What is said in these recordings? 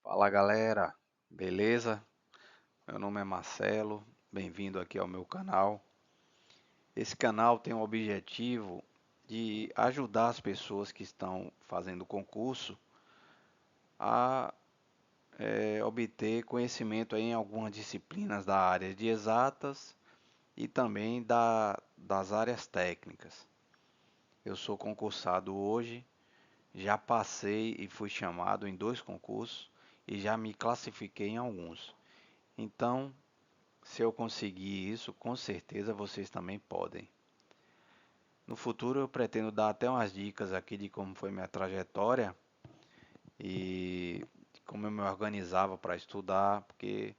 Fala galera, beleza? Meu nome é Marcelo, bem-vindo aqui ao meu canal. Esse canal tem o objetivo de ajudar as pessoas que estão fazendo concurso a obter conhecimento aí em algumas disciplinas da área de exatas e também das áreas técnicas. Eu sou concursado hoje, já passei e fui chamado em dois concursos e já me classifiquei em alguns. Então, se eu conseguir isso, com certeza vocês também podem. No futuro eu pretendo dar até umas dicas aqui de como foi minha trajetória e como eu me organizava para estudar, porque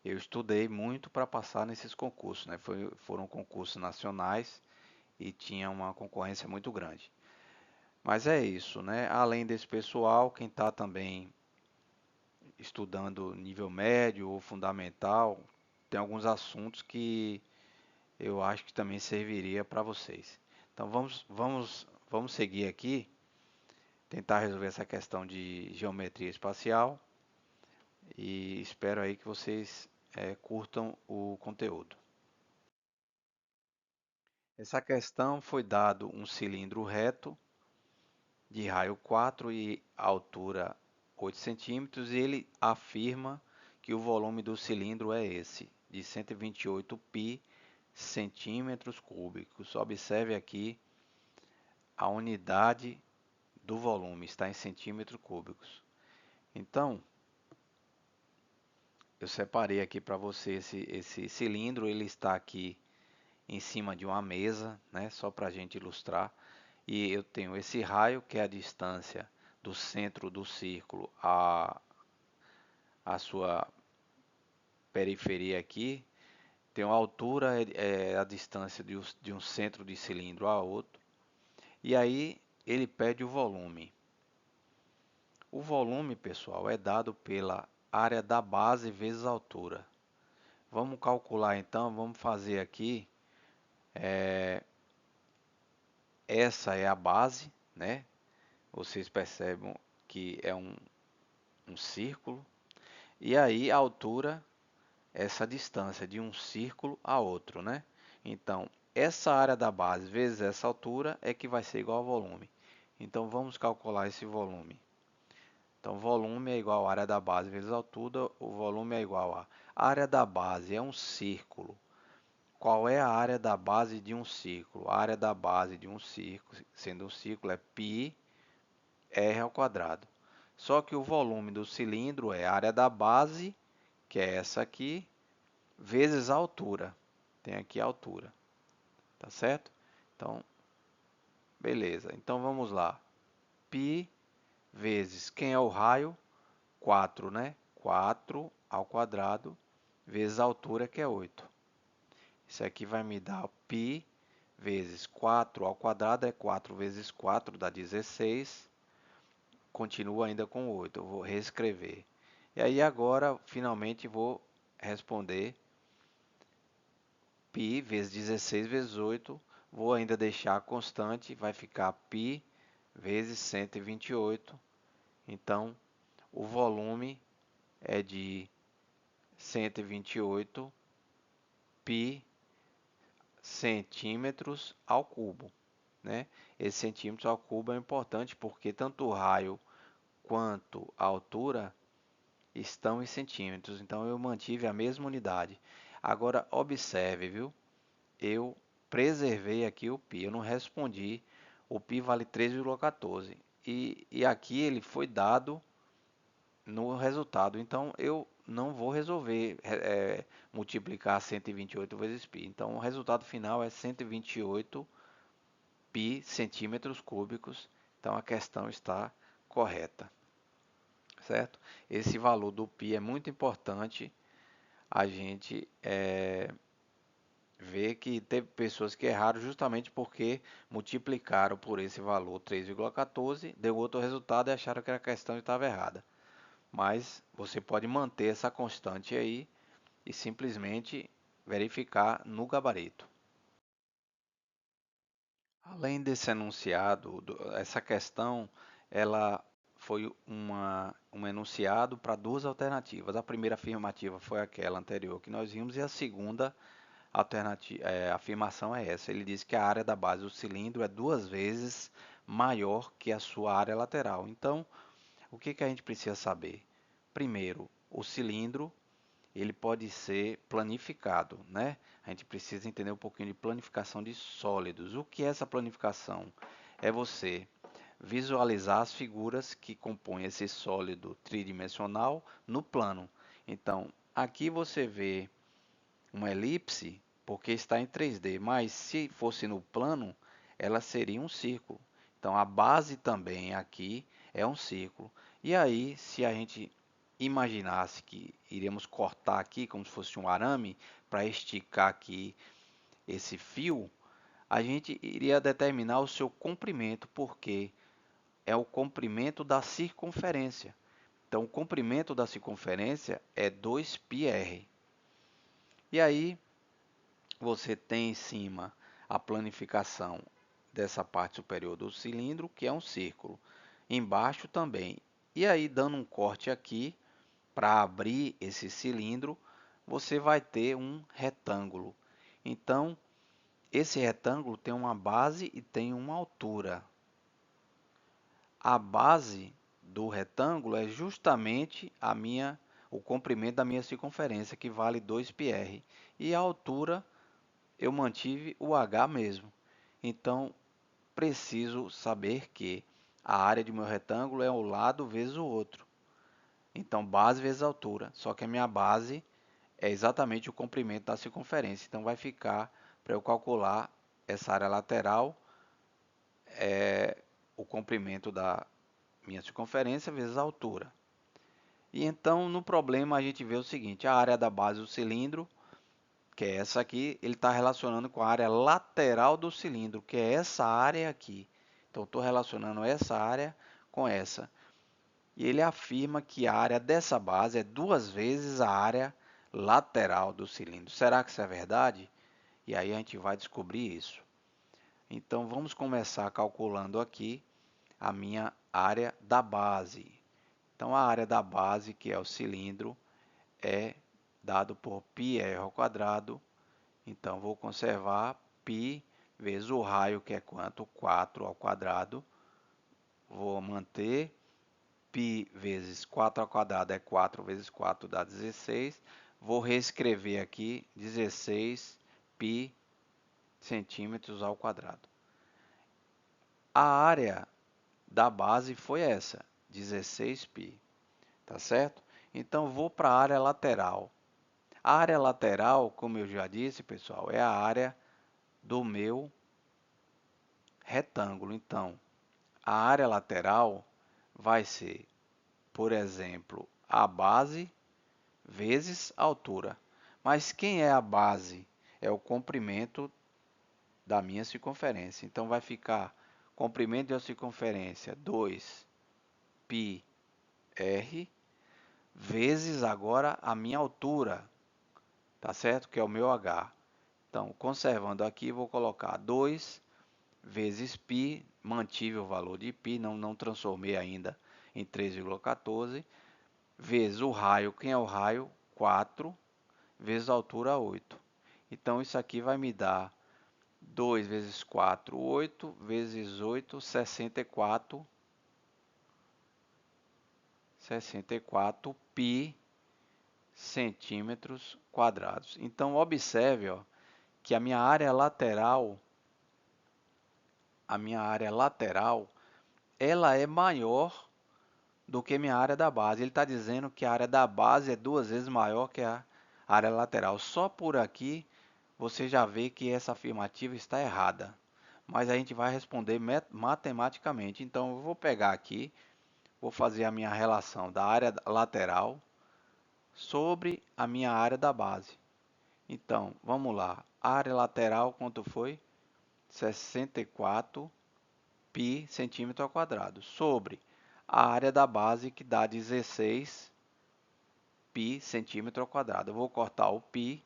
eu estudei muito para passar nesses concursos, né? Foram concursos nacionais e tinha uma concorrência muito grande. Mas é isso, né? Além desse pessoal, quem está também estudando nível médio ou fundamental, tem alguns assuntos que eu acho que também serviria para vocês. Então vamos seguir aqui, tentar resolver essa questão de geometria espacial e espero aí que vocês curtam o conteúdo. Essa questão foi dado um cilindro reto de raio 4 e altura 8 centímetros e ele afirma que o volume do cilindro é esse, de 128 pi centímetros cúbicos. Observe aqui a unidade do volume está em centímetros cúbicos. Então, eu separei aqui para você esse cilindro, ele está aqui em cima de uma mesa, né, só para a gente ilustrar. E eu tenho esse raio, que é a distância do centro do círculo à sua periferia aqui. Tenho a altura, é a distância de um centro de cilindro a outro. E aí ele pede o volume. O volume, pessoal, é dado pela área da base vezes a altura. Vamos calcular então, vamos fazer aqui. Essa é a base, né? Vocês percebem que é um círculo. E aí a altura, essa distância de um círculo a outro, né? Então, essa área da base vezes essa altura é que vai ser igual ao volume. Então, vamos calcular esse volume. Então, volume é igual à área da base vezes a altura, o volume é igual a área da base é um círculo. Qual é a área da base de um círculo? A área da base de um círculo, sendo um círculo, é π r ao quadrado. Só que o volume do cilindro é a área da base, que é essa aqui, vezes a altura. Tem aqui a altura, tá certo? Então, beleza. Então, vamos lá. Π vezes, quem é o raio? 4, né? 4 ao quadrado vezes a altura, que é 8. Isso aqui vai me dar π vezes 4 ao quadrado, é 4 vezes 4 dá 16. Continua ainda com 8. Eu vou reescrever. E aí agora, finalmente, vou responder π vezes 16 vezes 8. Vou ainda deixar a constante, vai ficar π vezes 128. Então, o volume é de 128 π centímetros ao cubo, né? Esse centímetros ao cubo é importante porque tanto o raio quanto a altura estão em centímetros, então eu mantive a mesma unidade. Agora observe, viu? Eu preservei aqui o π, eu não respondi. O π vale 3,14 e aqui ele foi dado no resultado, então eu não vou resolver multiplicar 128 vezes π. Então o resultado final é 128 π centímetros cúbicos. Então a questão está correta, certo? Esse valor do π é muito importante. A gente vê que teve pessoas que erraram justamente porque multiplicaram por esse valor 3,14, deu outro resultado e acharam que a questão estava errada. Mas você pode manter essa constante aí e simplesmente verificar no gabarito. Além desse enunciado, essa questão ela foi um enunciado para duas alternativas. A primeira afirmativa foi aquela anterior que nós vimos e a segunda afirmação é essa. Ele diz que a área da base do cilindro é 2 vezes maior que a sua área lateral. Então, o que que a gente precisa saber? Primeiro, o cilindro ele pode ser planificado, né? A gente precisa entender um pouquinho de planificação de sólidos. O que é essa planificação? É você visualizar as figuras que compõem esse sólido tridimensional no plano. Então, aqui você vê uma elipse porque está em 3D, mas se fosse no plano, ela seria um círculo. Então, a base também aqui é um círculo. E aí, se a gente imaginasse que iríamos cortar aqui como se fosse um arame para esticar aqui esse fio, a gente iria determinar o seu comprimento, porque é o comprimento da circunferência. Então, o comprimento da circunferência é 2πr. E aí, você tem em cima a planificação dessa parte superior do cilindro, que é um círculo. Embaixo também. E aí, dando um corte aqui, para abrir esse cilindro, você vai ter um retângulo. Então, esse retângulo tem uma base e tem uma altura. A base do retângulo é justamente o comprimento da minha circunferência, que vale 2πr. E a altura eu mantive o h mesmo. Então, preciso saber que a área de meu retângulo é um lado vezes o outro. Então, base vezes altura. Só que a minha base é exatamente o comprimento da circunferência. Então, vai ficar, para eu calcular essa área lateral, o comprimento da minha circunferência vezes a altura. E então, no problema, a gente vê o seguinte: a área da base do cilindro, que é essa aqui, ele está relacionando com a área lateral do cilindro, que é essa área aqui. Então, estou relacionando essa área com essa. E ele afirma que a área dessa base é 2 vezes a área lateral do cilindro. Será que isso é verdade? E aí a gente vai descobrir isso. Então, vamos começar calculando aqui a minha área da base. Então, a área da base, que é o cilindro, é dado por πr ao quadrado. Então, vou conservar π vezes o raio, que é quanto? 4 ao quadrado. Vou manter π vezes 4 ao quadrado é 4 vezes 4 dá 16. Vou reescrever aqui 16 π centímetros ao quadrado. A área da base foi essa, 16 π. Tá certo? Então, vou para a área lateral. A área lateral, como eu já disse, pessoal, é a área do meu retângulo. Então, a área lateral vai ser, por exemplo, a base vezes a altura. Mas quem é a base? É o comprimento da minha circunferência. Então, vai ficar comprimento da circunferência 2πr vezes agora a minha altura, tá certo? Que é o meu h. Então, conservando aqui, vou colocar 2 vezes π, mantive o valor de π, não transformei ainda em 3,14, vezes o raio, quem é o raio? 4, vezes a altura, 8. Então, isso aqui vai me dar 2 vezes 4, 8, vezes 8, 64 π centímetros quadrados. Então, observe, ó, que a minha área lateral, ela é maior do que minha área da base. Ele está dizendo que a área da base é 2 vezes maior que a área lateral. Só por aqui você já vê que essa afirmativa está errada. Mas a gente vai responder matematicamente. Então, eu vou pegar aqui, vou fazer a minha relação da área lateral sobre a minha área da base. Então, vamos lá. A área lateral, quanto foi? 64 π centímetro ao quadrado, sobre a área da base, que dá 16 π centímetro ao quadrado. Eu vou cortar o π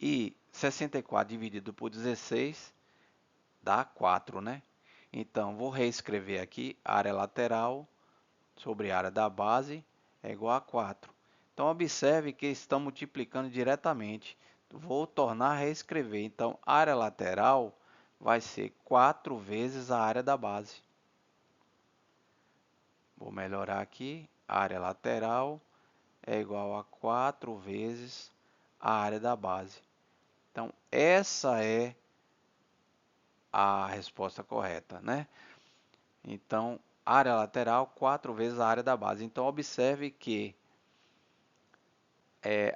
e 64 dividido por 16 dá 4, né? Então, vou reescrever aqui a área lateral sobre a área da base é igual a 4. Então, observe que estão multiplicando diretamente. Vou tornar a reescrever. Então, área lateral vai ser 4 vezes a área da base. Vou melhorar aqui. Área lateral é igual a 4 vezes a área da base. Então, essa é a resposta correta, né? Então, área lateral 4 vezes a área da base. Então, observe que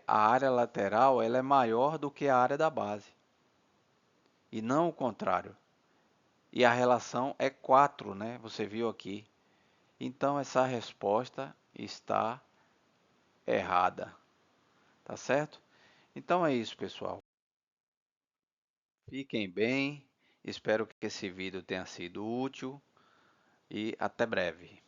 a área lateral ela é maior do que a área da base. E não o contrário. E a relação é 4, né? Você viu aqui. Então, essa resposta está errada. Tá certo? Então é isso, pessoal. Fiquem bem. Espero que esse vídeo tenha sido útil e até breve.